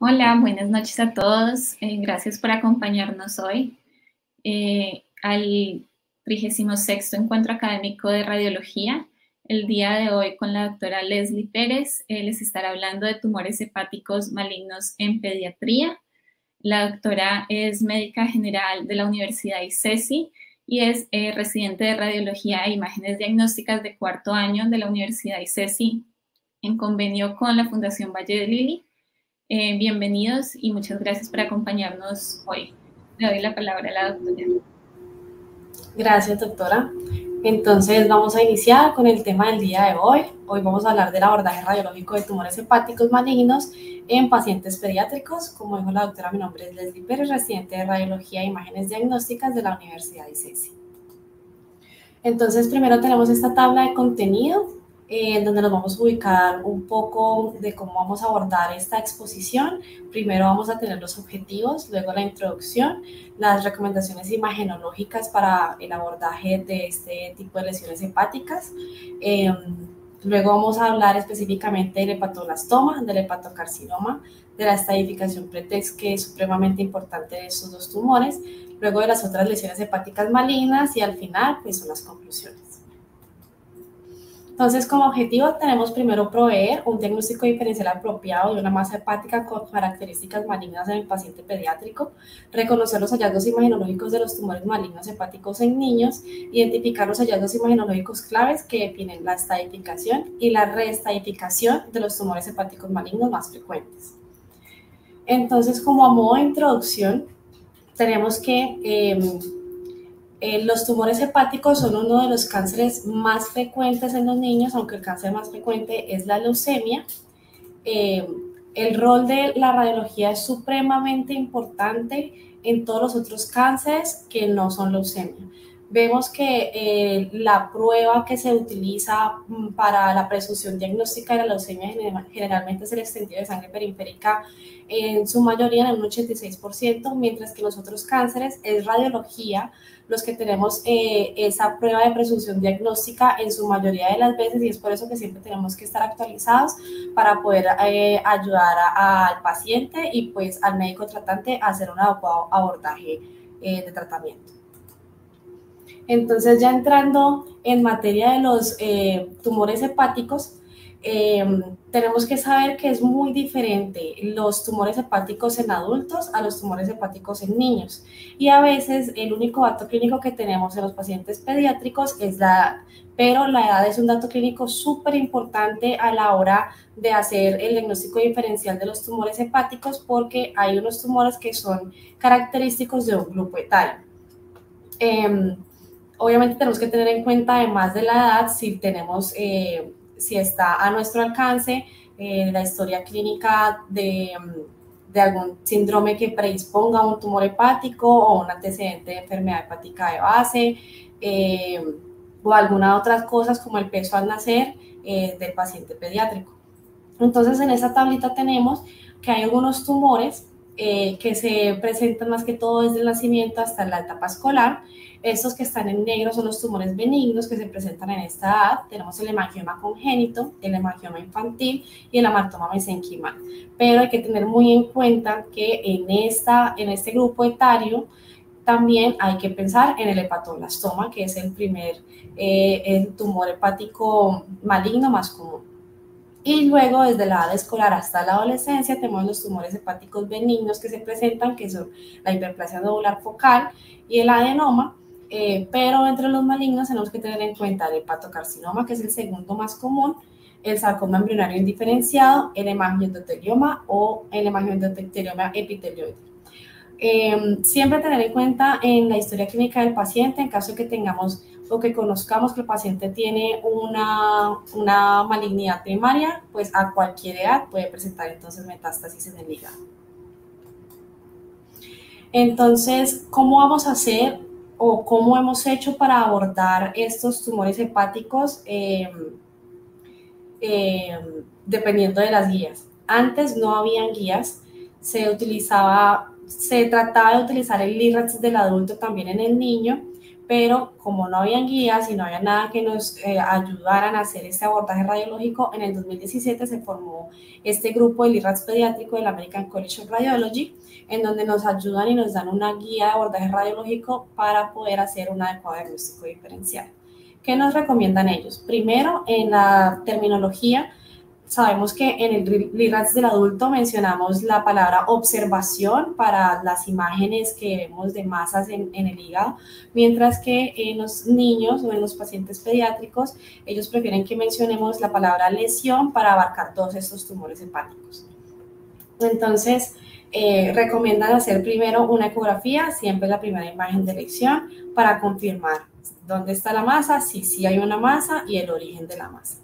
Hola, buenas noches a todos. Gracias por acompañarnos hoy al 36º Encuentro Académico de Radiología. El día de hoy con la doctora Leslie Pérez les estará hablando de tumores hepáticos malignos en pediatría. La doctora es médica general de la Universidad ICESI y es residente de Radiología e Imágenes Diagnósticas de cuarto año de la Universidad ICESI en convenio con la Fundación Valle de Lili. Bienvenidos y muchas gracias por acompañarnos hoy. Le doy la palabra a la doctora. Gracias, doctora. Entonces vamos a iniciar con el tema del día de hoy. Hoy vamos a hablar del abordaje radiológico de tumores hepáticos malignos en pacientes pediátricos. Como dijo la doctora, mi nombre es Leslie Pérez, residente de Radiología e Imágenes Diagnósticas de la Universidad de ICESI. Entonces, primero tenemos esta tabla de contenido en donde nos vamos a ubicar un poco de cómo vamos a abordar esta exposición. Primero vamos a tener los objetivos, luego la introducción, las recomendaciones imagenológicas para el abordaje de este tipo de lesiones hepáticas. Luego vamos a hablar específicamente del hepatoblastoma, del hepatocarcinoma, de la estadificación pretext, que es supremamente importante de estos dos tumores, luego de las otras lesiones hepáticas malignas y al final pues son las conclusiones. Entonces, como objetivo tenemos primero proveer un diagnóstico diferencial apropiado de una masa hepática con características malignas en el paciente pediátrico, reconocer los hallazgos imagenológicos de los tumores malignos hepáticos en niños, identificar los hallazgos imagenológicos claves que definen la estadificación y la reestadificación de los tumores hepáticos malignos más frecuentes. Entonces, como a modo de introducción, tenemos que los tumores hepáticos son uno de los cánceres más frecuentes en los niños, aunque el cáncer más frecuente es la leucemia. El rol de la radiología es supremamente importante en todos los otros cánceres que no son leucemia. Vemos que la prueba que se utiliza para la presunción diagnóstica de la leucemia generalmente es el extendido de sangre periférica, en su mayoría en un 86%, mientras que los otros cánceres es radiología, los que tenemos esa prueba de presunción diagnóstica en su mayoría de las veces, y es por eso que siempre tenemos que estar actualizados para poder ayudar al paciente y pues al médico tratante a hacer un adecuado abordaje de tratamiento. Entonces, ya entrando en materia de los tumores hepáticos, tenemos que saber que es muy diferente los tumores hepáticos en adultos a los tumores hepáticos en niños. Y a veces el único dato clínico que tenemos en los pacientes pediátricos es la edad. Pero la edad es un dato clínico súper importante a la hora de hacer el diagnóstico diferencial de los tumores hepáticos, porque hay unos tumores que son característicos de un grupo etario. Obviamente tenemos que tener en cuenta, además de la edad, si tenemos, si está a nuestro alcance, la historia clínica de algún síndrome que predisponga a un tumor hepático o un antecedente de enfermedad hepática de base, o algunas otras cosas como el peso al nacer del paciente pediátrico. Entonces, en esa tablita tenemos que hay algunos tumores que se presentan más que todo desde el nacimiento hasta la etapa escolar. Estos que están en negro son los tumores benignos que se presentan en esta edad. Tenemos el hemangioma congénito, el hemangioma infantil y el amartoma mesenquimal. Pero hay que tener muy en cuenta que en este grupo etario también hay que pensar en el hepatoblastoma, que es el el tumor hepático maligno más común. Y luego, desde la edad escolar hasta la adolescencia, tenemos los tumores hepáticos benignos que se presentan, que son la hiperplasia nodular focal y el adenoma, pero entre los malignos tenemos que tener en cuenta el hepatocarcinoma, que es el segundo más común, el sarcoma embrionario indiferenciado, el hemangiotelioma o el hemangiotelioma epitelioide. Siempre tener en cuenta en la historia clínica del paciente, en caso de que tengamos o que conozcamos que el paciente tiene una malignidad primaria, pues a cualquier edad puede presentar entonces metástasis en el hígado. Entonces, ¿cómo vamos a hacer o cómo hemos hecho para abordar estos tumores hepáticos dependiendo de las guías? Antes no habían guías, se trataba de utilizar el LIRADS del adulto también en el niño, pero como no habían guías y no había nada que nos ayudaran a hacer este abordaje radiológico, en el 2017 se formó este grupo del IRADS pediátrico del American College of Radiology, en donde nos ayudan y nos dan una guía de abordaje radiológico para poder hacer un adecuado diagnóstico diferencial. ¿Qué nos recomiendan ellos? Primero, en la terminología, sabemos que en el LIRADS del adulto mencionamos la palabra observación para las imágenes que vemos de masas en el hígado, mientras que en los niños o en los pacientes pediátricos, ellos prefieren que mencionemos la palabra lesión para abarcar todos estos tumores hepáticos. Entonces, recomiendan hacer primero una ecografía, siempre la primera imagen de elección, para confirmar dónde está la masa, si sí hay una masa y el origen de la masa.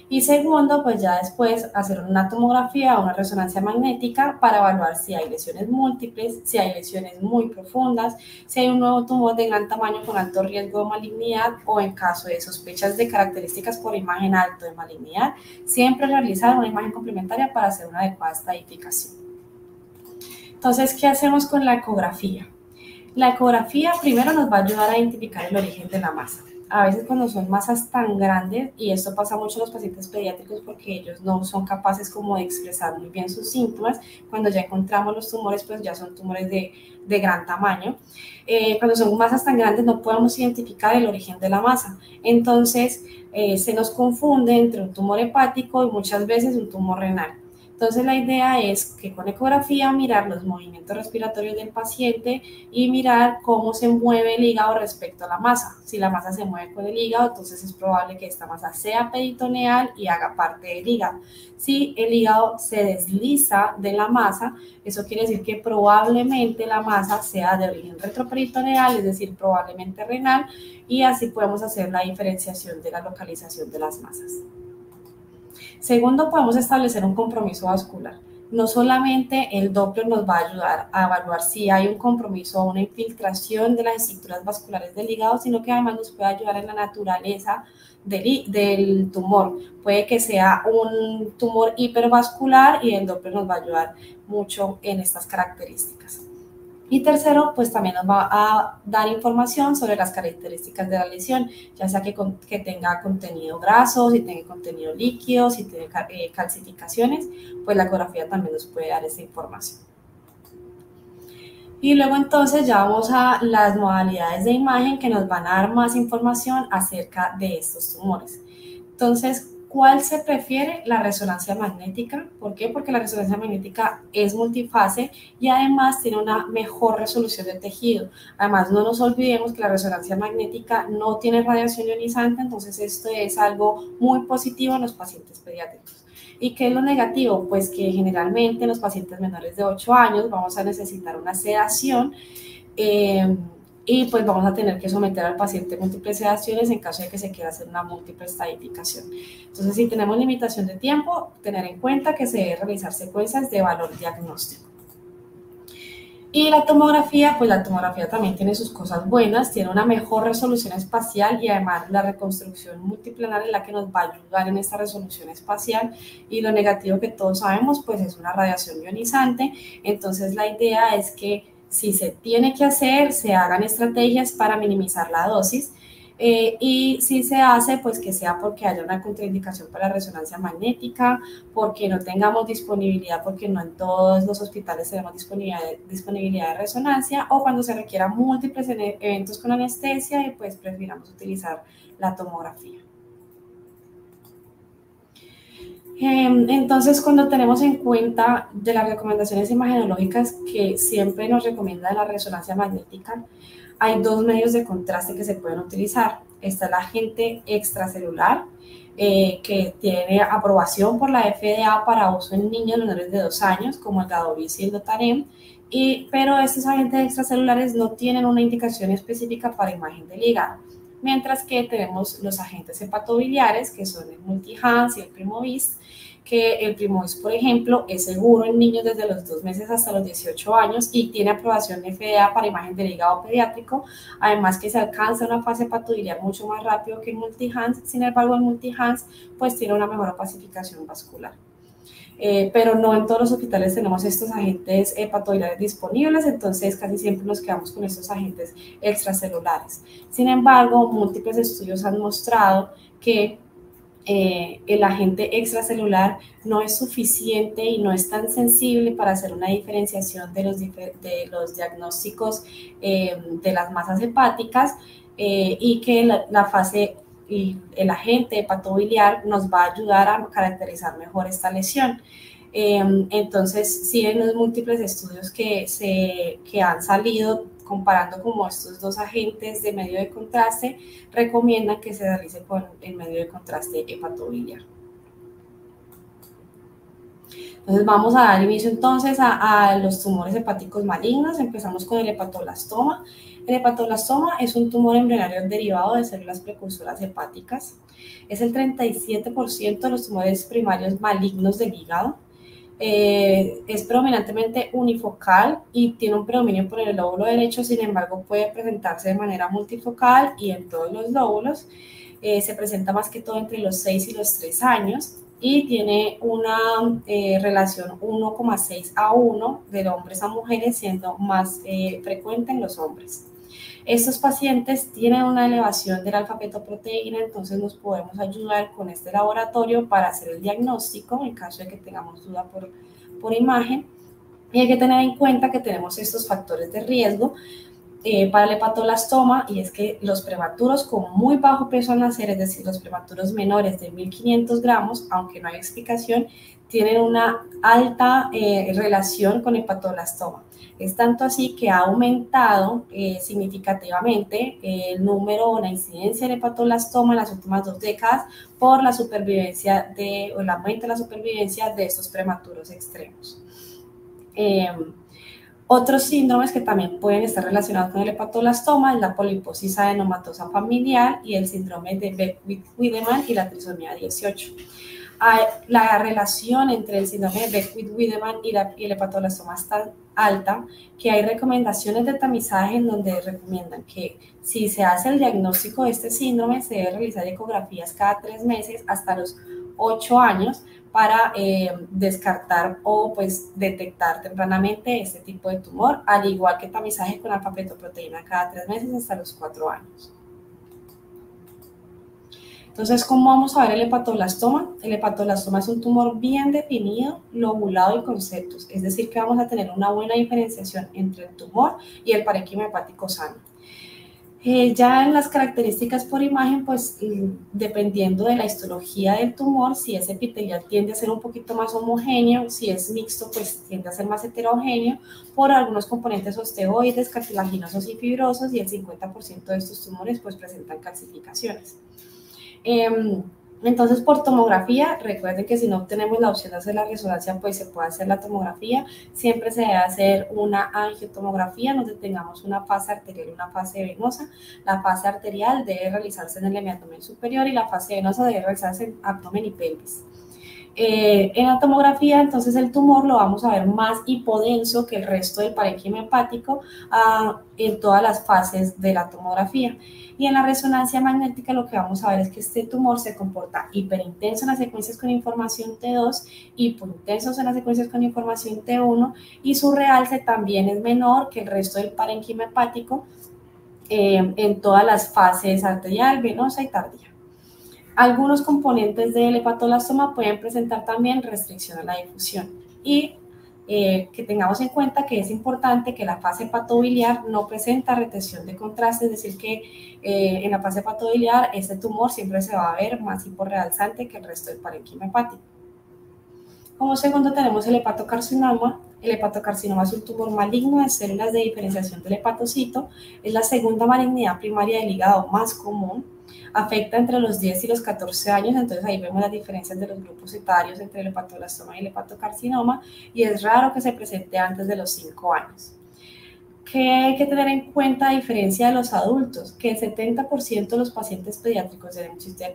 Y segundo, pues ya después hacer una tomografía o una resonancia magnética para evaluar si hay lesiones múltiples, si hay lesiones muy profundas, si hay un nuevo tumor de gran tamaño con alto riesgo de malignidad o en caso de sospechas de características por imagen alto de malignidad, siempre realizar una imagen complementaria para hacer una adecuada estadificación. Entonces, ¿qué hacemos con la ecografía? La ecografía primero nos va a ayudar a identificar el origen de la masa. A veces cuando son masas tan grandes, y esto pasa mucho en los pacientes pediátricos porque ellos no son capaces como de expresar muy bien sus síntomas, cuando ya encontramos los tumores, pues ya son tumores de gran tamaño. Cuando son masas tan grandes no podemos identificar el origen de la masa. Entonces se nos confunde entre un tumor hepático y muchas veces un tumor renal. Entonces la idea es que con ecografía mirar los movimientos respiratorios del paciente y mirar cómo se mueve el hígado respecto a la masa. Si la masa se mueve con el hígado, entonces es probable que esta masa sea peritoneal y haga parte del hígado. Si el hígado se desliza de la masa, eso quiere decir que probablemente la masa sea de origen retroperitoneal, es decir, probablemente renal, y así podemos hacer la diferenciación de la localización de las masas. Segundo, podemos establecer un compromiso vascular. No solamente el Doppler nos va a ayudar a evaluar si hay un compromiso o una infiltración de las estructuras vasculares del hígado, sino que además nos puede ayudar en la naturaleza del tumor. Puede que sea un tumor hipervascular y el Doppler nos va a ayudar mucho en estas características. Y tercero, pues también nos va a dar información sobre las características de la lesión, ya sea que tenga contenido graso, si tenga contenido líquido, si tiene calcificaciones, pues la ecografía también nos puede dar esa información. Y luego entonces ya vamos a las modalidades de imagen que nos van a dar más información acerca de estos tumores. Entonces, ¿cuál se prefiere? La resonancia magnética. ¿Por qué? Porque la resonancia magnética es multifase y además tiene una mejor resolución de tejido. Además, no nos olvidemos que la resonancia magnética no tiene radiación ionizante, entonces esto es algo muy positivo en los pacientes pediátricos. ¿Y qué es lo negativo? Pues que generalmente en los pacientes menores de 8 años vamos a necesitar una sedación y pues vamos a tener que someter al paciente a múltiples sedaciones en caso de que se quiera hacer una múltiple estadificación. Entonces, si tenemos limitación de tiempo, tener en cuenta que se debe realizar secuencias de valor diagnóstico. Y la tomografía, pues la tomografía también tiene sus cosas buenas, tiene una mejor resolución espacial y además la reconstrucción multiplanar es la que nos va a ayudar en esta resolución espacial. Y lo negativo que todos sabemos, pues es una radiación ionizante. Entonces la idea es que si se tiene que hacer, se hagan estrategias para minimizar la dosis. Y si se hace, pues que sea porque haya una contraindicación para la resonancia magnética, porque no tengamos disponibilidad, porque no en todos los hospitales tenemos disponibilidad de resonancia, o cuando se requieran múltiples eventos con anestesia y pues prefiramos utilizar la tomografía. Entonces, cuando tenemos en cuenta de las recomendaciones imagenológicas que siempre nos recomienda la resonancia magnética, hay dos medios de contraste que se pueden utilizar. Está el agente extracelular, que tiene aprobación por la FDA para uso en niños menores de 2 años, como el Gadovis y el Dotarem, pero estos agentes extracelulares no tienen una indicación específica para imagen del hígado. Mientras que tenemos los agentes hepatobiliares, que son el Multihance y el Primovis, que el Primovis, por ejemplo, es seguro en niños desde los 2 meses hasta los 18 años y tiene aprobación FDA para imagen del hígado pediátrico, además que se alcanza una fase hepatobiliar mucho más rápido que el Multihance. Sin embargo, el Multihance pues tiene una mejor opacificación vascular. Pero no en todos los hospitales tenemos estos agentes hepatobiliares disponibles, entonces casi siempre nos quedamos con estos agentes extracelulares. Sin embargo, múltiples estudios han mostrado que el agente extracelular no es suficiente y no es tan sensible para hacer una diferenciación de los diagnósticos de las masas hepáticas, y que la fase y el agente hepatobiliar nos va a ayudar a caracterizar mejor esta lesión. Entonces, sí, en los múltiples estudios que han salido comparando como estos dos agentes de medio de contraste, recomiendan que se realice con el medio de contraste hepatobiliar. Entonces vamos a dar inicio entonces a los tumores hepáticos malignos. Empezamos con el hepatoblastoma. El hepatoblastoma es un tumor embrionario derivado de células precursoras hepáticas. Es el 37% de los tumores primarios malignos del hígado. Es predominantemente unifocal y tiene un predominio por el lóbulo derecho, sin embargo puede presentarse de manera multifocal y en todos los lóbulos. Se presenta más que todo entre los 6 y los 3 años y tiene una relación 1,6 a 1 de hombres a mujeres, siendo más frecuente en los hombres. Estos pacientes tienen una elevación de la alfa-fetoproteína, entonces nos podemos ayudar con este laboratorio para hacer el diagnóstico en caso de que tengamos duda por imagen. Y hay que tener en cuenta que tenemos estos factores de riesgo para el hepatoblastoma, y es que los prematuros con muy bajo peso al nacer, es decir, los prematuros menores de 1.500 gramos, aunque no hay explicación, tienen una alta relación con hepatoblastoma. Es tanto así que ha aumentado significativamente el número o la incidencia de hepatoblastoma en las últimas 2 décadas por la supervivencia o el aumento de la supervivencia de estos prematuros extremos. Otros síndromes que también pueden estar relacionados con el hepatoblastoma es la poliposis adenomatosa familiar y el síndrome de Beckwith-Wiedemann y la trisomía 18. La relación entre el síndrome de Beckwith-Wiedemann y el hepatoblastoma es tan alta que hay recomendaciones de tamizaje en donde recomiendan que si se hace el diagnóstico de este síndrome se debe realizar ecografías cada 3 meses hasta los 8 años para descartar o pues detectar tempranamente este tipo de tumor, al igual que tamizaje con alfa-fetoproteína cada 3 meses hasta los 4 años. Entonces, ¿cómo vamos a ver el hepatoblastoma? El hepatoblastoma es un tumor bien definido, lobulado y con septos, es decir, que vamos a tener una buena diferenciación entre el tumor y el parénquima hepático sano. Ya en las características por imagen, pues dependiendo de la histología del tumor, si es epitelial tiende a ser un poquito más homogéneo, si es mixto pues tiende a ser más heterogéneo por algunos componentes osteoides, cartilaginosos y fibrosos, y el 50% de estos tumores pues presentan calcificaciones. Entonces, por tomografía, recuerden que si no tenemos la opción de hacer la resonancia, pues se puede hacer la tomografía. Siempre se debe hacer una angiotomografía donde tengamos una fase arterial y una fase venosa. La fase arterial debe realizarse en el hemiabdomen superior y la fase venosa debe realizarse en abdomen y pelvis. En la tomografía, entonces, el tumor lo vamos a ver más hipodenso que el resto del parénquima hepático en todas las fases de la tomografía. Y en la resonancia magnética lo que vamos a ver es que este tumor se comporta hiperintenso en las secuencias con información T2, hipointenso en las secuencias con información T1, y su realce también es menor que el resto del parénquima hepático en todas las fases arterial, venosa y tardía. Algunos componentes del hepatoblastoma pueden presentar también restricción a la difusión, y que tengamos en cuenta que es importante que la fase hepatobiliar no presenta retención de contraste, es decir, que en la fase hepatobiliar este tumor siempre se va a ver más hiporrealzante que el resto del parénquima hepático. Como segundo tenemos el hepatocarcinoma. El hepatocarcinoma es un tumor maligno de células de diferenciación del hepatocito, es la segunda malignidad primaria del hígado más común. Afecta entre los 10 y los 14 años, entonces ahí vemos las diferencias de los grupos etarios entre el hepatoblastoma y el hepatocarcinoma, y es raro que se presente antes de los 5 años. ¿Qué hay que tener en cuenta a diferencia de los adultos? Que el 70% de los pacientes pediátricos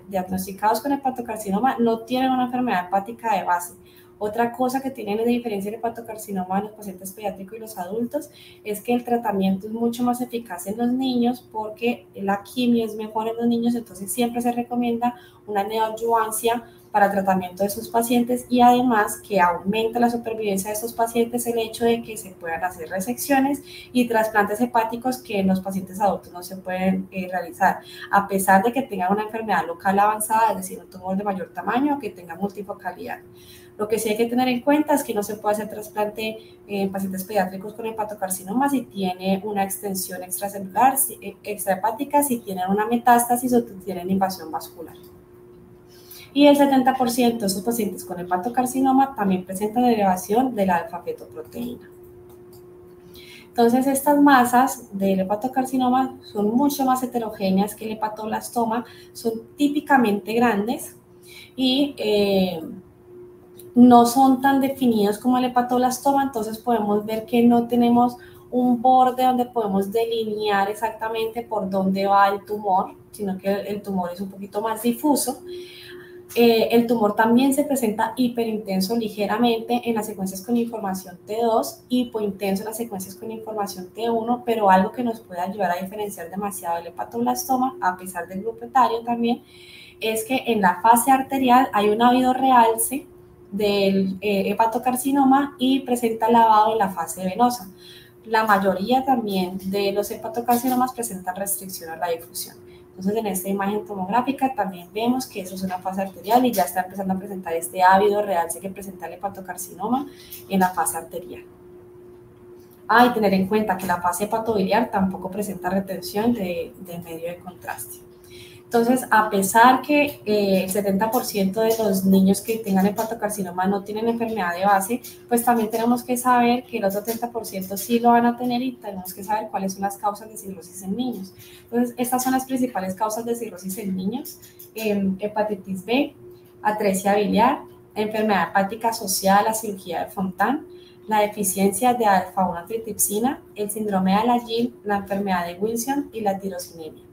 diagnosticados con hepatocarcinoma no tienen una enfermedad hepática de base. Otra cosa que tienen de diferencia el hepatocarcinoma en los pacientes pediátricos y los adultos es que el tratamiento es mucho más eficaz en los niños porque la quimio es mejor en los niños, entonces siempre se recomienda una neoadjuvancia para tratamiento de sus pacientes y además que aumenta la supervivencia de estos pacientes el hecho de que se puedan hacer resecciones y trasplantes hepáticos que en los pacientes adultos no se pueden realizar, a pesar de que tengan una enfermedad local avanzada, es decir, un tumor de mayor tamaño o que tenga multifocalidad. Lo que sí hay que tener en cuenta es que no se puede hacer trasplante en pacientes pediátricos con hepatocarcinoma si tiene una extensión extracelular, extrahepática, si tienen una metástasis o tienen invasión vascular. Y el 70% de esos pacientes con hepatocarcinoma también presentan elevación de la alfa-fetoproteína. Entonces, estas masas del hepatocarcinoma son mucho más heterogéneas que el hepatoblastoma, son típicamente grandes y no son tan definidos como el hepatoblastoma, entonces podemos ver que no tenemos un borde donde podemos delinear exactamente por dónde va el tumor, sino que el tumor es un poquito más difuso. El tumor también se presenta hiperintenso ligeramente en las secuencias con información T2, hipointenso en las secuencias con información T1, pero algo que nos puede ayudar a diferenciar demasiado el hepatoblastoma, a pesar del grupo etario también, es que en la fase arterial hay un habido realce del hepatocarcinoma y presenta lavado en la fase venosa. La mayoría también de los hepatocarcinomas presentan restricción a la difusión. Entonces, en esta imagen tomográfica también vemos que eso es una fase arterial y ya está empezando a presentar este ávido realce que presenta el hepatocarcinoma en la fase arterial. Y tener en cuenta que la fase hepatobiliar tampoco presenta retención de medio de contraste. Entonces, a pesar que el 70% de los niños que tengan hepatocarcinoma no tienen enfermedad de base, pues también tenemos que saber que el otro 30% sí lo van a tener y tenemos que saber cuáles son las causas de cirrosis en niños. Entonces, estas son las principales causas de cirrosis en niños: hepatitis B, atresia biliar, enfermedad hepática asociada a la cirugía de Fontan, la deficiencia de alfa-1 antitripsina, el síndrome de Alagille, la enfermedad de Wilson y la tirosinemia.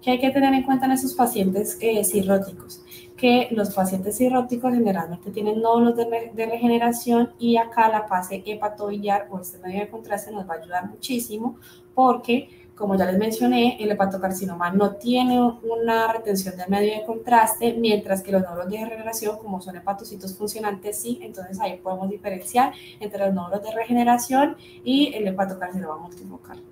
¿Qué hay que tener en cuenta en esos pacientes cirróticos? Que los pacientes cirróticos generalmente tienen nódulos de regeneración y acá la fase hepatobiliar o este medio de contraste nos va a ayudar muchísimo porque, como ya les mencioné, el hepatocarcinoma no tiene una retención del medio de contraste, mientras que los nódulos de regeneración, como son hepatocitos funcionantes, sí. Entonces ahí podemos diferenciar entre los nódulos de regeneración y el hepatocarcinoma multifocal.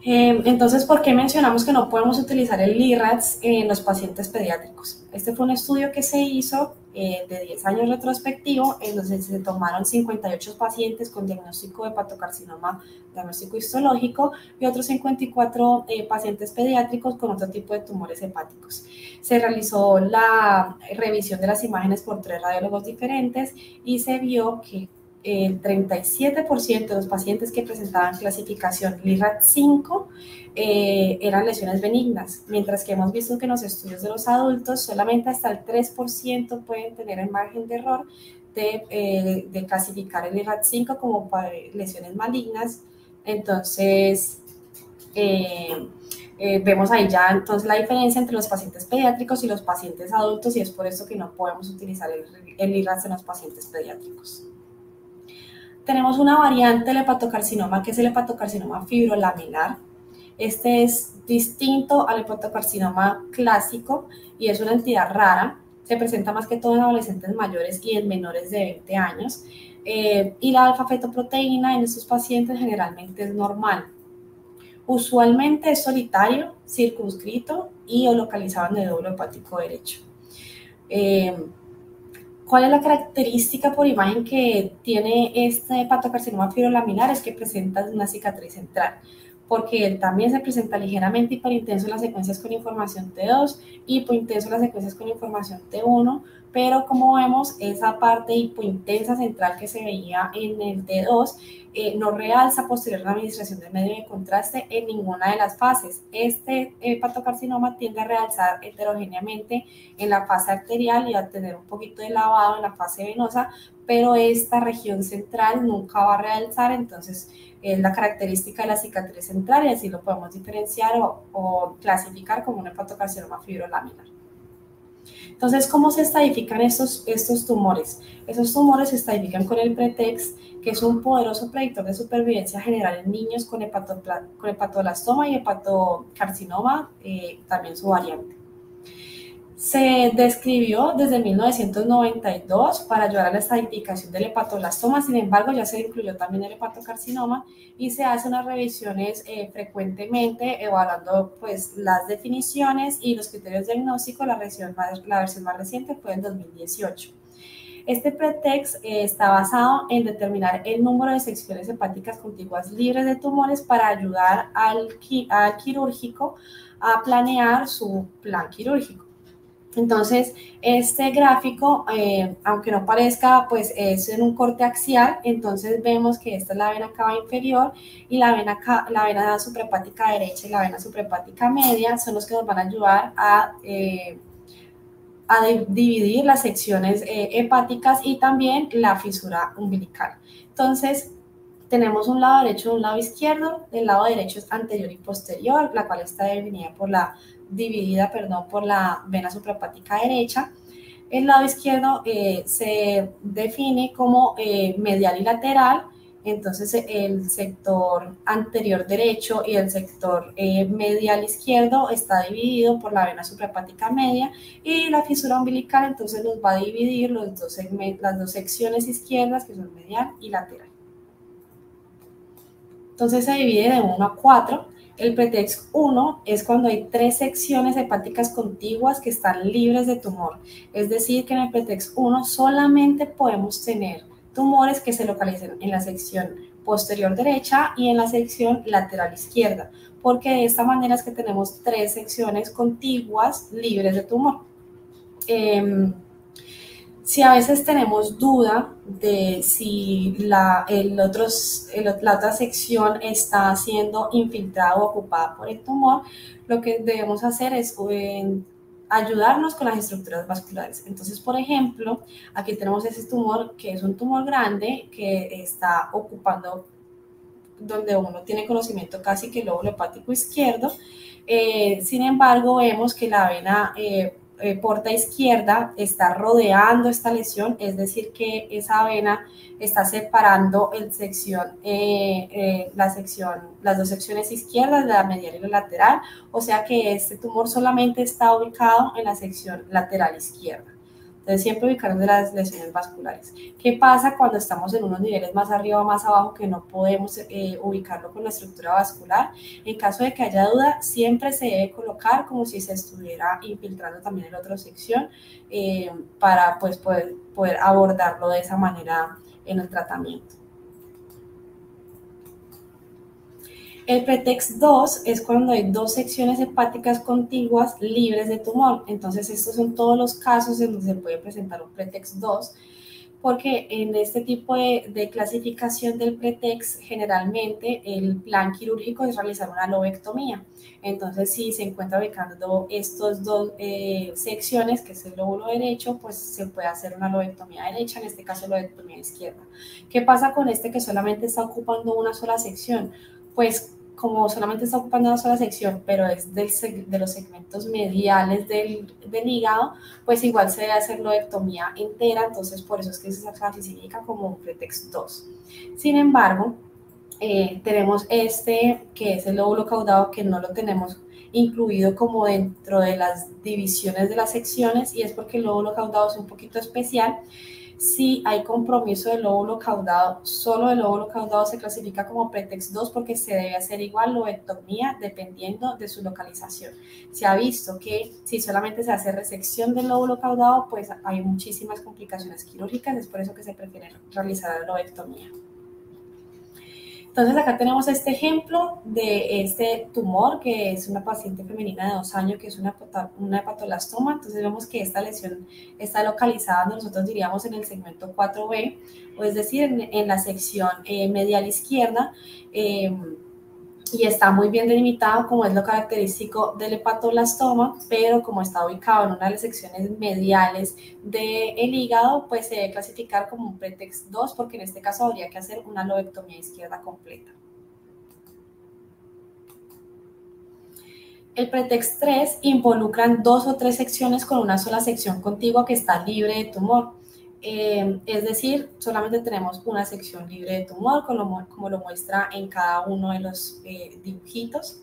Entonces, ¿por qué mencionamos que no podemos utilizar el LIRADS en los pacientes pediátricos? Este fue un estudio que se hizo de 10 años retrospectivo, en donde se tomaron 58 pacientes con diagnóstico de hepatocarcinoma, diagnóstico histológico, y otros 54 pacientes pediátricos con otro tipo de tumores hepáticos. Se realizó la revisión de las imágenes por 3 radiólogos diferentes y se vio que el 37% de los pacientes que presentaban clasificación LIRAD-5 eran lesiones benignas, mientras que hemos visto que en los estudios de los adultos solamente hasta el 3% pueden tener el margen de error de clasificar el LIRAD-5 como lesiones malignas. Entonces, vemos ahí ya entonces la diferencia entre los pacientes pediátricos y los pacientes adultos, y es por eso que no podemos utilizar el LIRAD en los pacientes pediátricos. Tenemos una variante del hepatocarcinoma que es el hepatocarcinoma fibrolaminar. Este es distinto al hepatocarcinoma clásico y es una entidad rara. Se presenta más que todo en adolescentes mayores y en menores de 20 años. Y la alfa-fetoproteína en estos pacientes generalmente es normal. Usualmente es solitario, circunscrito y o localizado en el lóbulo hepático derecho. ¿Cuál es la característica por imagen que tiene este hepatocarcinoma fibrolaminar? Es que presenta una cicatriz central, porque él también se presenta ligeramente hiperintenso en las secuencias con información T2, hipointenso en las secuencias con información T1, pero como vemos, esa parte hipointensa central que se veía en el T2 no realza posterior a la administración del medio de contraste en ninguna de las fases. Este hepatocarcinoma tiende a realzar heterogéneamente en la fase arterial y a tener un poquito de lavado en la fase venosa, pero esta región central nunca va a realzar, entonces es la característica de la cicatriz central y así lo podemos diferenciar o clasificar como un hepatocarcinoma fibrolaminar. Entonces, ¿cómo se estadifican estos tumores? Esos tumores se estadifican con el PRETEX, que es un poderoso predictor de supervivencia general en niños con hepatoblastoma y hepatocarcinoma, también su variante. Se describió desde 1992 para ayudar a la estadificación del hepatoblastoma, sin embargo ya se incluyó también el hepatocarcinoma y se hacen unas revisiones frecuentemente evaluando pues las definiciones y los criterios diagnósticos. La versión más reciente fue en 2018. Este pretext está basado en determinar el número de secciones hepáticas contiguas libres de tumores para ayudar al quirúrgico a planear su plan quirúrgico. Entonces, este gráfico, aunque no parezca, pues es en un corte axial. Entonces vemos que esta es la vena cava inferior y la vena suprahepática derecha y la vena suprahepática media son los que nos van a ayudar a dividir las secciones hepáticas y también la fisura umbilical. Entonces, tenemos un lado derecho y un lado izquierdo. El lado derecho es anterior y posterior, la cual está dividida por la vena suprahepática derecha. El lado izquierdo se define como medial y lateral. Entonces, el sector anterior derecho y el sector medial izquierdo está dividido por la vena suprahepática media, y la fisura umbilical entonces nos va a dividir las dos secciones izquierdas, que son medial y lateral. Entonces se divide de 1 a 4. El pretext 1 es cuando hay 3 secciones hepáticas contiguas que están libres de tumor. Es decir, que en el pretext 1 solamente podemos tener tumores que se localicen en la sección posterior derecha y en la sección lateral izquierda, porque de esta manera es que tenemos 3 secciones contiguas libres de tumor. Si a veces tenemos duda de si la otra sección está siendo infiltrada o ocupada por el tumor, lo que debemos hacer es ayudarnos con las estructuras vasculares. Entonces, por ejemplo, aquí tenemos ese tumor que es un tumor grande que está ocupando donde uno tiene conocimiento casi que el lóbulo hepático izquierdo. Sin embargo, vemos que la vena porta izquierda está rodeando esta lesión, es decir, que esa vena está separando las dos secciones izquierdas, la medial y la lateral, o sea que este tumor solamente está ubicado en la sección lateral izquierda. Entonces, siempre ubicarnos de las lesiones vasculares. ¿Qué pasa cuando estamos en unos niveles más arriba o más abajo que no podemos ubicarlo con la estructura vascular? En caso de que haya duda, siempre se debe colocar como si se estuviera infiltrando también en la otra sección para pues, poder abordarlo de esa manera en el tratamiento. El pretext 2 es cuando hay 2 secciones hepáticas contiguas libres de tumor. Entonces, estos son todos los casos en donde se puede presentar un pretext 2, porque en este tipo de clasificación del pretext, generalmente el plan quirúrgico es realizar una lobectomía. Entonces, si se encuentra ubicando estas 2 secciones, que es el lóbulo derecho, pues se puede hacer una lobectomía derecha, en este caso lobectomía izquierda. ¿Qué pasa con este que solamente está ocupando una sola sección? Pues como solamente está ocupando una sola sección, pero es de los segmentos mediales del hígado, pues igual se debe hacer lobectomía entera. Entonces por eso es que se clasifica como un pretext 2. Sin embargo, tenemos este que es el lóbulo caudado, que no lo tenemos incluido como dentro de las divisiones de las secciones, y es porque el lóbulo caudado es un poquito especial. Si hay compromiso del lóbulo caudado, solo el lóbulo caudado se clasifica como pretext 2, porque se debe hacer igual lobectomía dependiendo de su localización. Se ha visto que si solamente se hace resección del lóbulo caudado, pues hay muchísimas complicaciones quirúrgicas, es por eso que se prefiere realizar la lobectomía. Entonces acá tenemos este ejemplo de este tumor, que es una paciente femenina de 2 años, que es una hepatoblastoma. Entonces vemos que esta lesión está localizada, nosotros diríamos, en el segmento 4B, o es decir, en la sección medial izquierda, y está muy bien delimitado, como es lo característico del hepatoblastoma, pero como está ubicado en una de las secciones mediales del hígado, pues se debe clasificar como un pretext 2, porque en este caso habría que hacer una lobectomía izquierda completa. El pretext 3 involucran 2 o 3 secciones con una sola sección contigua que está libre de tumor. Es decir, solamente tenemos una sección libre de tumor, como lo muestra en cada uno de los dibujitos.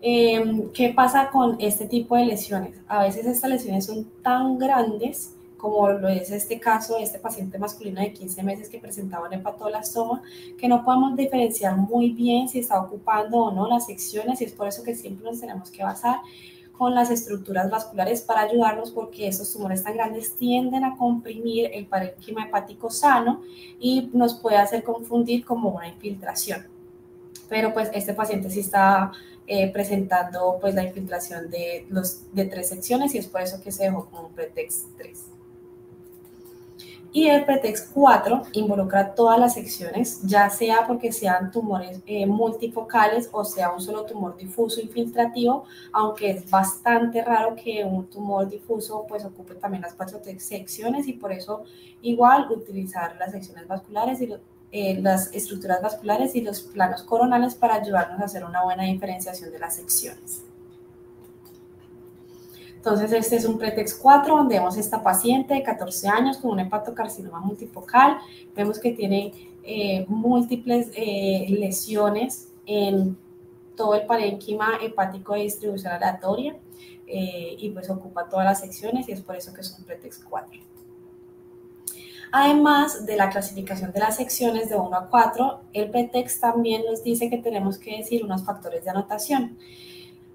¿Qué pasa con este tipo de lesiones? A veces estas lesiones son tan grandes como lo es este caso de este paciente masculino de 15 meses que presentaba un hepatoblastoma, que no podemos diferenciar muy bien si está ocupando o no las secciones, y es por eso que siempre nos tenemos que basar con las estructuras vasculares para ayudarnos, porque estos tumores tan grandes tienden a comprimir el parénquima hepático sano y nos puede hacer confundir como una infiltración. Pero pues este paciente sí está presentando pues la infiltración de 3 secciones, y es por eso que se dejó con un pretext 3. Y el pretext 4 involucra todas las secciones, ya sea porque sean tumores multifocales o sea un solo tumor difuso infiltrativo, aunque es bastante raro que un tumor difuso pues ocupe también las 4 secciones, y por eso igual utilizar las secciones vasculares y las estructuras vasculares y los planos coronales para ayudarnos a hacer una buena diferenciación de las secciones. Entonces, este es un pretext 4 donde vemos esta paciente de 14 años con un hepatocarcinoma multifocal. Vemos que tiene múltiples lesiones en todo el parénquima hepático de distribución aleatoria, y pues ocupa todas las secciones, y es por eso que es un pretext 4. Además de la clasificación de las secciones de 1 a 4, el pretext también nos dice que tenemos que decir unos factores de anotación.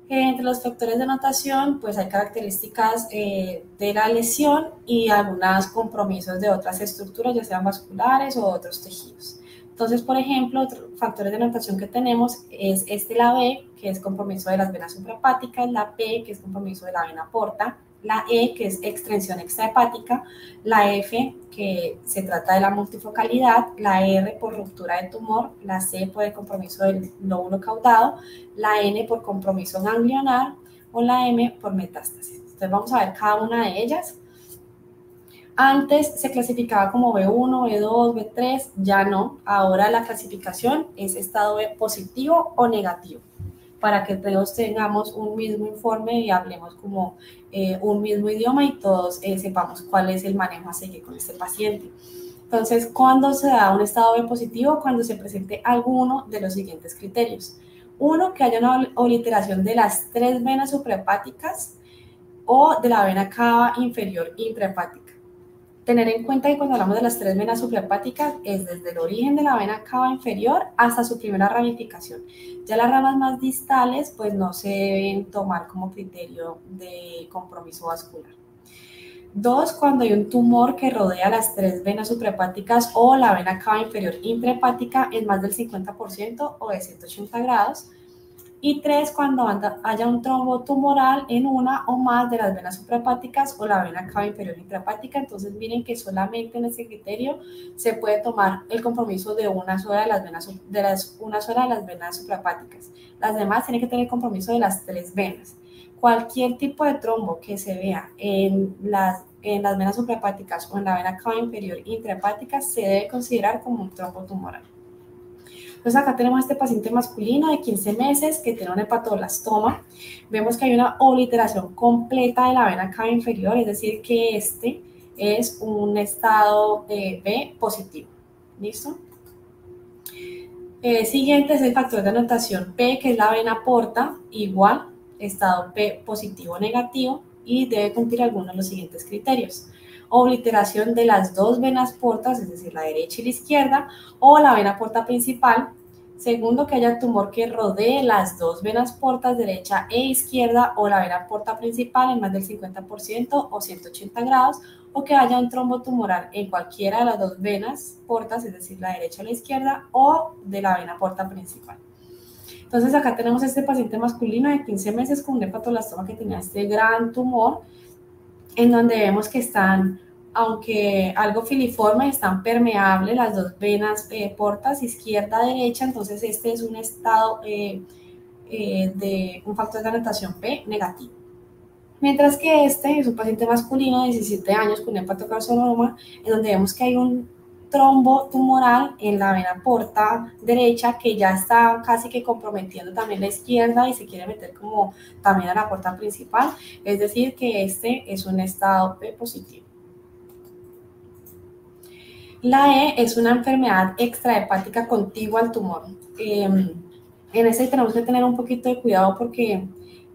Entre los factores de anotación, pues hay características de la lesión y algunos compromisos de otras estructuras, ya sean vasculares o otros tejidos. Entonces, por ejemplo, otros factores de anotación que tenemos es la B, que es compromiso de las venas suprahepáticas, la P, que es compromiso de la vena porta, la E, que es extensión extrahepática, la F, que se trata de la multifocalidad, la R por ruptura de tumor, la C por el compromiso del lóbulo caudado, la N por compromiso ganglionar o la M por metástasis. Entonces vamos a ver cada una de ellas. Antes se clasificaba como B1, B2, B3, ya no. Ahora la clasificación es estado B positivo o negativo, para que todos tengamos un mismo informe y hablemos como un mismo idioma y todos sepamos cuál es el manejo a seguir con este paciente. Entonces, ¿cuándo se da un estado B positivo? Cuando se presente alguno de los siguientes criterios. Uno, que haya una obliteración de las 3 venas suprahepáticas o de la vena cava inferior intrahepática. Tener en cuenta que cuando hablamos de las 3 venas suprahepáticas es desde el origen de la vena cava inferior hasta su primera ramificación. Ya las ramas más distales pues no se deben tomar como criterio de compromiso vascular. 2, cuando hay un tumor que rodea las 3 venas suprahepáticas o la vena cava inferior intrahepática en más del 50% o de 180 grados. Y 3, cuando haya un trombo tumoral en una o más de las venas suprahepáticas o la vena cava inferior intrahepática. Entonces miren que solamente en ese criterio se puede tomar el compromiso de una sola de las venas suprahepáticas. Las demás tienen que tener compromiso de las 3 venas. Cualquier tipo de trombo que se vea en las venas suprahepáticas o en la vena cava inferior intrahepática se debe considerar como un trombo tumoral. Entonces acá tenemos a este paciente masculino de 15 meses que tiene un hepatoblastoma. Vemos que hay una obliteración completa de la vena cava inferior, es decir, que este es un estado B positivo. ¿Listo? Siguiente es el factor de anotación P, que es la vena porta, igual, estado P positivo o negativo, y debe cumplir algunos de los siguientes criterios. Obliteración de las 2 venas portas, es decir, la derecha y la izquierda, o la vena porta principal. Segundo, que haya tumor que rodee las 2 venas portas derecha e izquierda o la vena porta principal en más del 50% o 180 grados, o que haya un trombo tumoral en cualquiera de las 2 venas portas, es decir, la derecha o la izquierda, o de la vena porta principal. Entonces acá tenemos a este paciente masculino de 15 meses con un hepatoblastoma que tenía este gran tumor, en donde vemos que están, aunque algo filiforme, están permeables las 2 venas portas izquierda-derecha. Entonces este es un estado de un factor de anotación P negativo. Mientras que este es un paciente masculino de 17 años con un hepatocarcinoma, en donde vemos que hay un trombo tumoral en la vena porta derecha que ya está casi que comprometiendo también la izquierda y se quiere meter como también a la porta principal, es decir que este es un estado P positivo. La E es una enfermedad extrahepática contigua al tumor. En este tenemos que tener un poquito de cuidado porque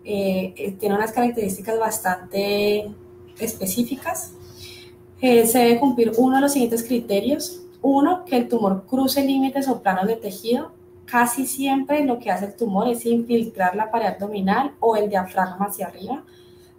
tiene unas características bastante específicas. Se debe cumplir uno de los siguientes criterios. Uno, que el tumor cruce límites o planos de tejido. Casi siempre lo que hace el tumor es infiltrar la pared abdominal o el diafragma hacia arriba.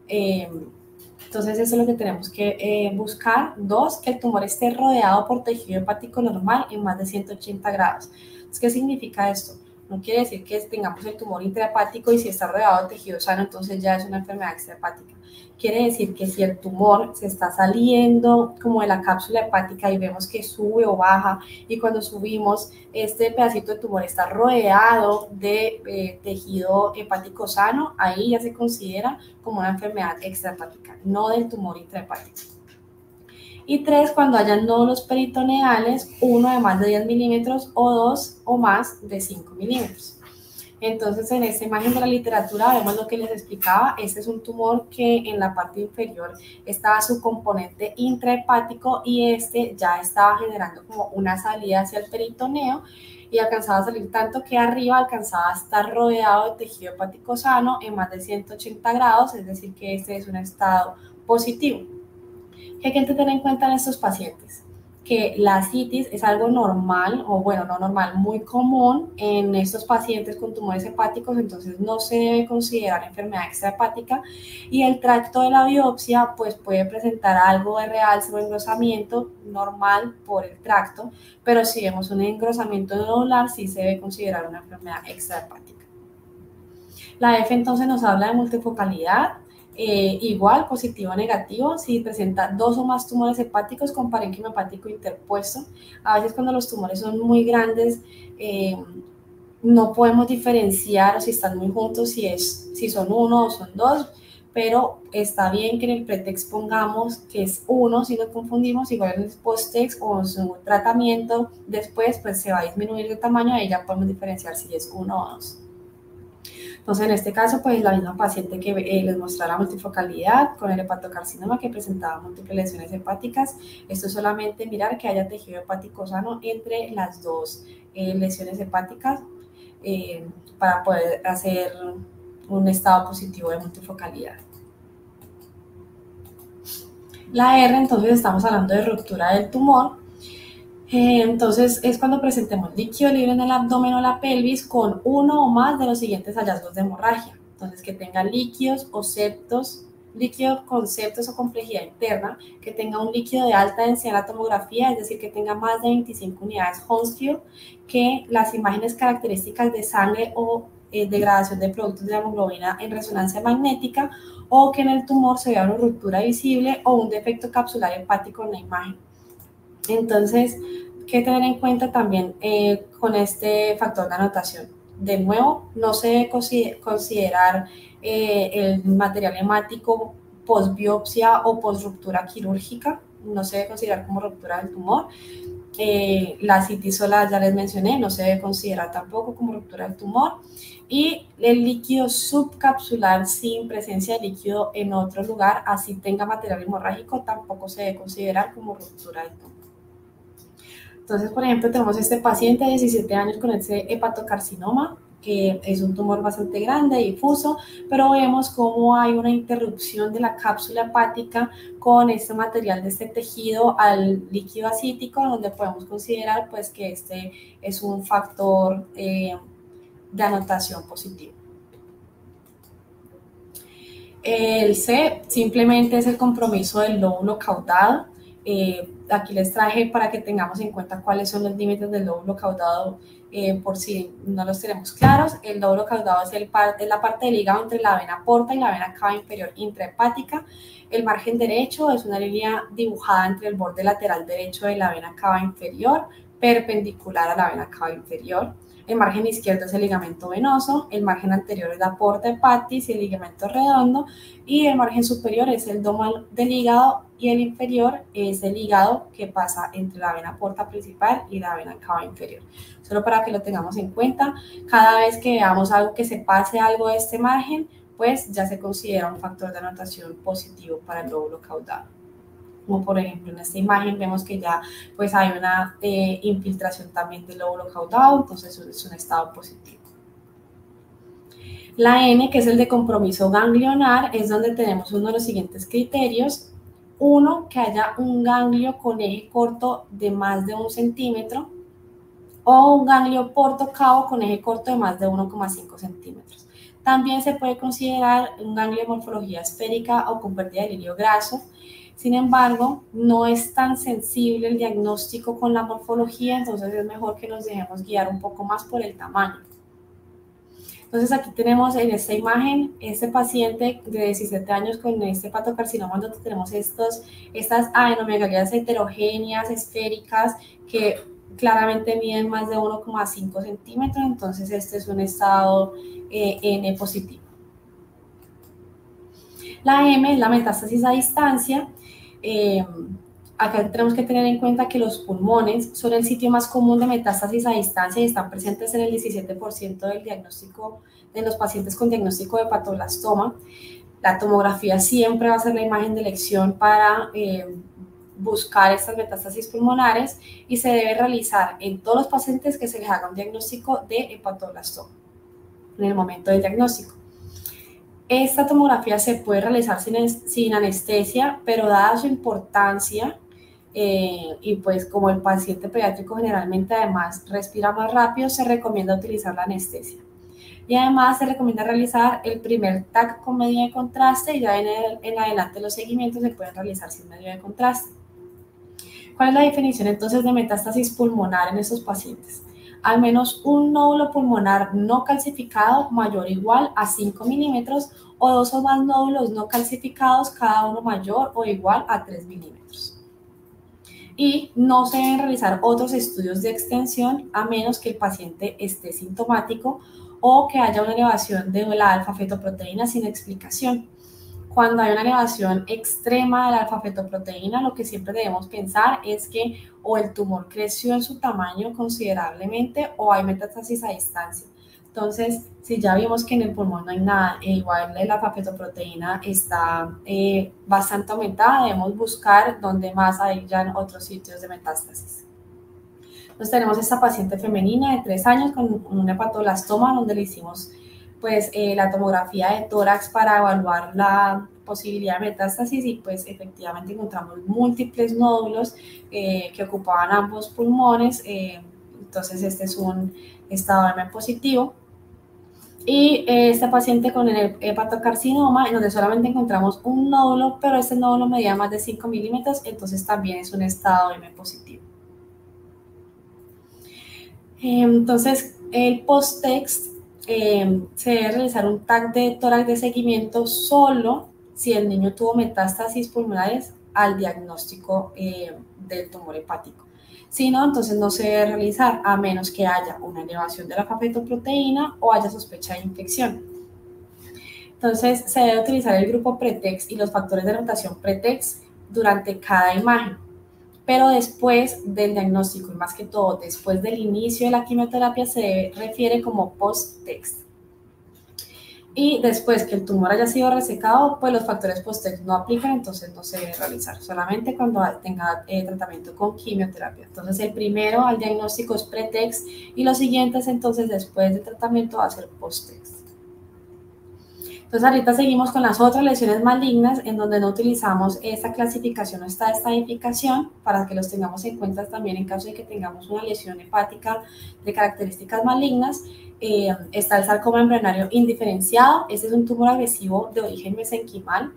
Entonces eso es lo que tenemos que buscar. Dos, que el tumor esté rodeado por tejido hepático normal en más de 180 grados. Entonces, ¿qué significa esto? No quiere decir que tengamos el tumor intrahepático y si está rodeado de tejido sano, entonces ya es una enfermedad extrahepática. Quiere decir que si el tumor se está saliendo como de la cápsula hepática y vemos que sube o baja, y cuando subimos este pedacito de tumor está rodeado de tejido hepático sano, ahí ya se considera como una enfermedad extrahepática, no del tumor intrahepático. Y tres, cuando hayan nódulos peritoneales, uno de más de 10 milímetros o dos o más de 5 milímetros. Entonces, en esta imagen de la literatura vemos lo que les explicaba. Este es un tumor que en la parte inferior estaba su componente intrahepático y este ya estaba generando como una salida hacia el peritoneo y alcanzaba a salir tanto que arriba alcanzaba a estar rodeado de tejido hepático sano en más de 180 grados, es decir, que este es un estado positivo. ¿Qué hay que tener en cuenta en estos pacientes? Que la ascitis es algo normal, o bueno, no normal, muy común en estos pacientes con tumores hepáticos, entonces no se debe considerar enfermedad extrahepática y el tracto de la biopsia pues puede presentar algo de realce o engrosamiento normal por el tracto, pero si vemos un engrosamiento nodular sí se debe considerar una enfermedad extrahepática. La F entonces nos habla de multifocalidad. Igual, positivo o negativo, si presenta dos o más tumores hepáticos con parénquima hepático interpuesto. A veces cuando los tumores son muy grandes, no podemos diferenciar si están muy juntos, si son uno o son dos, pero está bien que en el pretext pongamos que es uno, si nos confundimos, igual en el posttext o en su tratamiento después, pues se va a disminuir de tamaño, ahí ya podemos diferenciar si es uno o dos. Entonces, en este caso, pues la misma paciente que les mostraba la multifocalidad con el hepatocarcinoma que presentaba múltiples lesiones hepáticas. Esto es solamente mirar que haya tejido hepático sano entre las dos lesiones hepáticas para poder hacer un estado positivo de multifocalidad. La R, entonces, estamos hablando de ruptura del tumor. Entonces es cuando presentemos líquido libre en el abdomen o la pelvis con uno o más de los siguientes hallazgos de hemorragia. Entonces que tenga líquidos o septos, líquido con septos o complejidad interna, que tenga un líquido de alta densidad en la tomografía, es decir, que tenga más de 25 unidades Hounsfield, que las imágenes características de sangre o degradación de productos de la hemoglobina en resonancia magnética, o que en el tumor se vea una ruptura visible o un defecto capsular hepático en la imagen. Entonces, ¿qué tener en cuenta también con este factor de anotación? De nuevo, no se debe considerar el material hemático post-biopsia o post-ruptura quirúrgica, no se debe considerar como ruptura del tumor. La citisola ya les mencioné, no se debe considerar tampoco como ruptura del tumor. Y el líquido subcapsular sin presencia de líquido en otro lugar, así tenga material hemorrágico, tampoco se debe considerar como ruptura del tumor. Entonces, por ejemplo, tenemos este paciente de 17 años con este hepatocarcinoma, que es un tumor bastante grande, difuso, pero vemos cómo hay una interrupción de la cápsula hepática con este material de este tejido al líquido acítico, donde podemos considerar pues, que este es un factor de anotación positivo. El C simplemente es el compromiso del lóbulo caudado. Aquí les traje para que tengamos en cuenta cuáles son los límites del lóbulo caudado por si no los tenemos claros. El lóbulo caudado es la parte del hígado entre la vena porta y la vena cava inferior intrahepática. El margen derecho es una línea dibujada entre el borde lateral derecho de la vena cava inferior, perpendicular a la vena cava inferior. El margen izquierdo es el ligamento venoso, el margen anterior es la porta hepatis y el ligamento redondo, y el margen superior es el domo del hígado y el inferior es el hígado que pasa entre la vena porta principal y la vena cava inferior. Solo para que lo tengamos en cuenta, cada vez que veamos algo que se pase algo de este margen, pues ya se considera un factor de anotación positivo para el lóbulo caudado. Como por ejemplo en esta imagen vemos que ya pues hay una infiltración también del lóbulo caudado, entonces es un estado positivo. La N, que es el de compromiso ganglionar, es donde tenemos uno de los siguientes criterios. Uno, que haya un ganglio con eje corto de más de 1 centímetro o un ganglio portocavo con eje corto de más de 1,5 centímetros. También se puede considerar un ganglio de morfología esférica o con pérdida de hilio graso. Sin embargo, no es tan sensible el diagnóstico con la morfología, entonces es mejor que nos dejemos guiar un poco más por el tamaño. Entonces aquí tenemos en esta imagen este paciente de 17 años con este hepatocarcinoma, donde tenemos estas adenomegalías heterogéneas, esféricas, que claramente miden más de 1,5 centímetros, entonces este es un estado N positivo. La M es la metástasis a distancia. Acá tenemos que tener en cuenta que los pulmones son el sitio más común de metástasis a distancia y están presentes en el 17% del diagnóstico de los pacientes con diagnóstico de hepatoblastoma. La tomografía siempre va a ser la imagen de elección para buscar estas metástasis pulmonares y se debe realizar en todos los pacientes que se les haga un diagnóstico de hepatoblastoma en el momento del diagnóstico. Esta tomografía se puede realizar sin anestesia, pero dada su importancia y pues como el paciente pediátrico generalmente además respira más rápido, se recomienda utilizar la anestesia. Y además se recomienda realizar el primer TAC con medio de contraste y ya en adelante los seguimientos se pueden realizar sin medio de contraste. ¿Cuál es la definición entonces de metástasis pulmonar en estos pacientes? Al menos un nódulo pulmonar no calcificado mayor o igual a 5 milímetros o 2 o más nódulos no calcificados, cada uno mayor o igual a 3 milímetros. Y no se deben realizar otros estudios de extensión a menos que el paciente esté sintomático o que haya una elevación de la alfa-fetoproteína sin explicación. Cuando hay una elevación extrema de la alfa-fetoproteína, lo que siempre debemos pensar es que o el tumor creció en su tamaño considerablemente o hay metástasis a distancia. Entonces, si ya vimos que en el pulmón no hay nada, igual la alfa-fetoproteína está bastante aumentada, debemos buscar dónde más hay ya en otros sitios de metástasis. Entonces, tenemos esta paciente femenina de 3 años con un hepatoblastoma donde le hicimos pues la tomografía de tórax para evaluar la posibilidad de metástasis y pues efectivamente encontramos múltiples nódulos que ocupaban ambos pulmones, entonces este es un estado M positivo. Y esta paciente con el hepatocarcinoma, en donde solamente encontramos un nódulo, pero este nódulo medía más de 5 milímetros, entonces también es un estado M positivo. Entonces, el post-text se debe realizar un TAC de tórax de seguimiento solo si el niño tuvo metástasis pulmonares al diagnóstico del tumor hepático. Si no, entonces no se debe realizar a menos que haya una elevación de la alfa-fetoproteína o haya sospecha de infección. Entonces, se debe utilizar el grupo pretext y los factores de rotación pretext durante cada imagen, pero después del diagnóstico y más que todo después del inicio de la quimioterapia se refiere como post-text. Y después que el tumor haya sido resecado, pues los factores post-text no aplican, entonces no se debe realizar, solamente cuando tenga tratamiento con quimioterapia. Entonces el primero al diagnóstico es pretext y los siguientes entonces después del tratamiento va a ser post-text. Entonces ahorita seguimos con las otras lesiones malignas en donde no utilizamos esta clasificación o esta estadificación para que los tengamos en cuenta también en caso de que tengamos una lesión hepática de características malignas. Está el sarcoma embrionario indiferenciado. Este es un tumor agresivo de origen mesenquimal.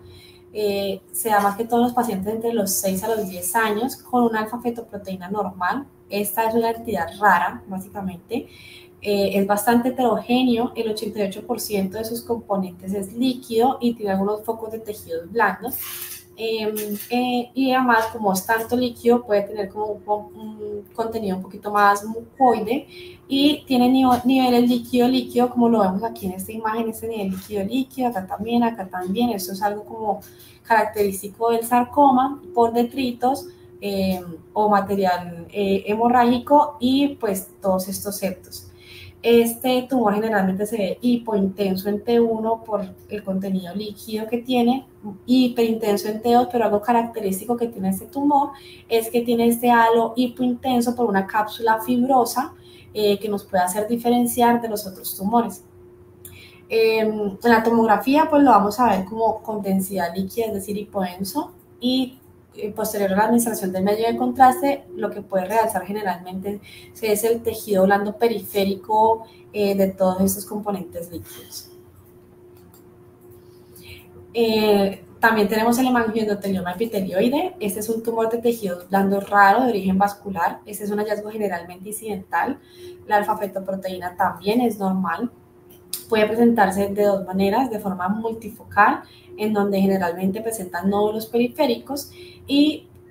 Se da más que todos los pacientes entre los 6 a los 10 años con una alfa-fetoproteína normal. Esta es una entidad rara, básicamente. Es bastante heterogéneo, el 88% de sus componentes es líquido y tiene algunos focos de tejidos blandos. Y además, como es tanto líquido, puede tener como un contenido un poquito más mucoide y tiene niveles líquido-líquido, como lo vemos aquí en esta imagen, este nivel líquido-líquido, acá también. Esto es algo como característico del sarcoma por detritos o material hemorrágico y pues todos estos septos. Este tumor generalmente se ve hipointenso en T1 por el contenido líquido que tiene, hiperintenso en T2, pero algo característico que tiene este tumor es que tiene este halo hipointenso por una cápsula fibrosa que nos puede hacer diferenciar de los otros tumores. En la tomografía pues lo vamos a ver como con densidad líquida, es decir, hipodenso, y posterior a la administración del medio de contraste, lo que puede realzar generalmente es el tejido blando periférico de todos estos componentes líquidos. También tenemos el hemangiosarcoma epitelioide. Este es un tumor de tejidos blandos raro de origen vascular. Este es un hallazgo generalmente incidental. La alfa-fetoproteína también es normal. Puede presentarse de dos maneras, de forma multifocal, en donde generalmente presentan nódulos periféricos,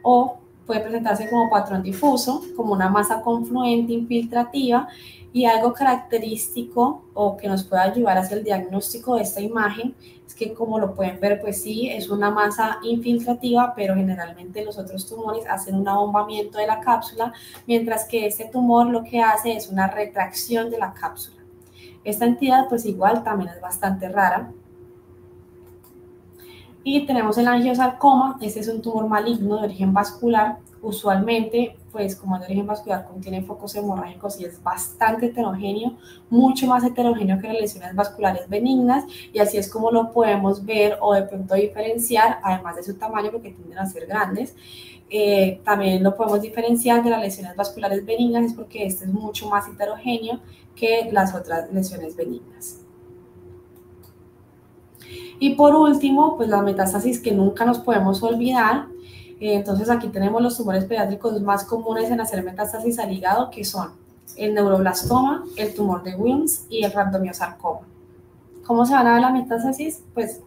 o puede presentarse como patrón difuso, como una masa confluente infiltrativa, y algo característico o que nos puede ayudar hacia el diagnóstico de esta imagen es que, como lo pueden ver, pues sí, es una masa infiltrativa, pero generalmente los otros tumores hacen un abombamiento de la cápsula, mientras que este tumor lo que hace es una retracción de la cápsula. Esta entidad pues igual también es bastante rara. Y tenemos el angiosarcoma. Este es un tumor maligno de origen vascular. Usualmente, pues como es de origen vascular, contiene focos hemorrágicos y es bastante heterogéneo, mucho más heterogéneo que las lesiones vasculares benignas, y así es como lo podemos ver o de pronto diferenciar, además de su tamaño, porque tienden a ser grandes. También lo podemos diferenciar de las lesiones vasculares benignas, es porque este es mucho más heterogéneo que las otras lesiones benignas. Y por último, pues la metástasis que nunca nos podemos olvidar. Entonces aquí tenemos los tumores pediátricos más comunes en hacer metástasis al hígado, que son el neuroblastoma, el tumor de Wilms y el rhabdomyosarcoma. ¿Cómo se van a ver las metástasis? Pues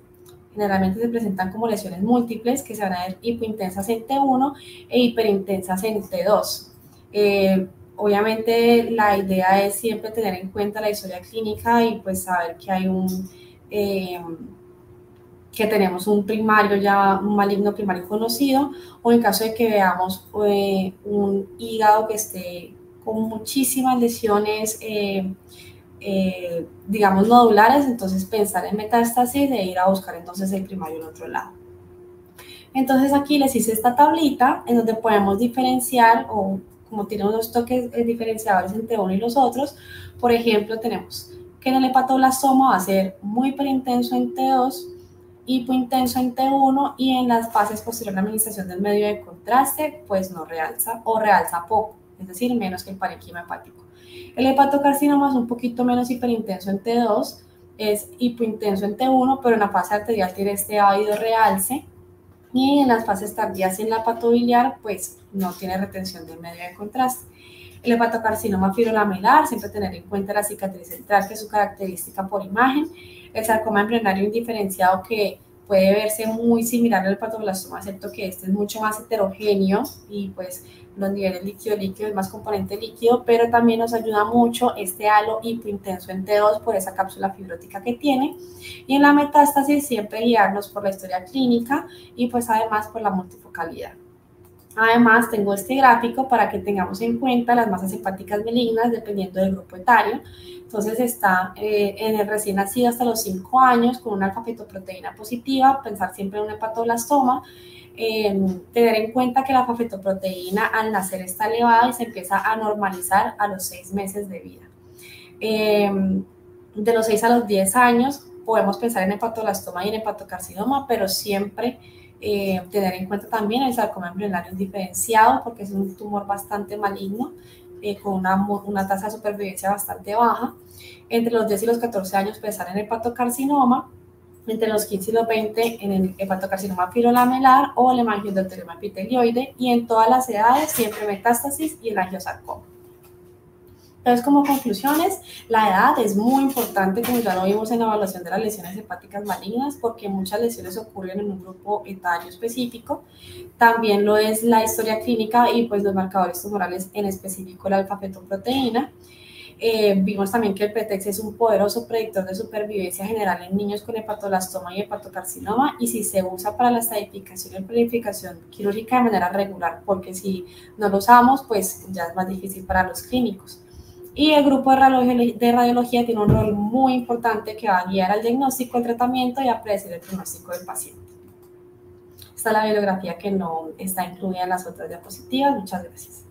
generalmente se presentan como lesiones múltiples que se van a ver hipointensas en T1 e hiperintensas en T2. Obviamente la idea es siempre tener en cuenta la historia clínica y pues saber que hay que tenemos un primario ya, un maligno primario conocido, o en caso de que veamos un hígado que esté con muchísimas lesiones, digamos nodulares, entonces pensar en metástasis e ir a buscar entonces el primario en otro lado. Entonces aquí les hice esta tablita en donde podemos diferenciar, o como tiene unos toques diferenciadores entre uno y los otros. Por ejemplo, tenemos que en el hepatoblastoma va a ser muy hiperintenso en T2, hipointenso en T1, y en las fases posterior a la administración del medio de contraste, pues no realza o realza poco, es decir, menos que el parenquima hepático. El hepatocarcinoma es un poquito menos hiperintenso en T2, es hipointenso en T1, pero en la fase arterial tiene este ávido realce, y en las fases tardías y en la hepatobiliar, pues no tiene retención del medio de contraste. El hepatocarcinoma fibrolamelar, siempre tener en cuenta la cicatriz central, que es su característica por imagen. El sarcoma embrionario indiferenciado, que puede verse muy similar al hepatoblastoma, excepto que este es mucho más heterogéneo y pues los niveles líquido-líquido es más componente líquido, pero también nos ayuda mucho este halo hipointenso en T2 por esa cápsula fibrótica que tiene. Y en la metástasis siempre guiarnos por la historia clínica y pues además por la multifocalidad. Además, tengo este gráfico para que tengamos en cuenta las masas hepáticas benignas dependiendo del grupo etario. Entonces está en el recién nacido hasta los 5 años con una alfa-fetoproteína positiva, pensar siempre en un hepatoblastoma, tener en cuenta que la alfa-fetoproteína al nacer está elevada y se empieza a normalizar a los 6 meses de vida. De los 6 a los 10 años podemos pensar en hepatoblastoma y en hepatocarcinoma, pero siempre tener en cuenta también el sarcoma embrionario diferenciado, porque es un tumor bastante maligno, con una tasa de supervivencia bastante baja. Entre los 10 y los 14 años pensar en hepatocarcinoma, entre los 15 y los 20 en el hepatocarcinoma fibrolamelar o el hemangiosarcoma epitelioide, y en todas las edades siempre metástasis y el angiosarcoma. Entonces, como conclusiones, la edad es muy importante, como ya lo vimos en la evaluación de las lesiones hepáticas malignas, porque muchas lesiones ocurren en un grupo etario específico. También lo es la historia clínica y pues los marcadores tumorales, en específico la alfa-fetoproteína. Vimos también que el PETEX es un poderoso predictor de supervivencia general en niños con hepatoblastoma y hepatocarcinoma, y si se usa para la estadificación y planificación quirúrgica de manera regular, porque si no lo usamos, pues ya es más difícil para los clínicos. Y el grupo de radiología tiene un rol muy importante que va a guiar al diagnóstico, el tratamiento y a predecir el pronóstico del paciente. Esta es la bibliografía que no está incluida en las otras diapositivas. Muchas gracias.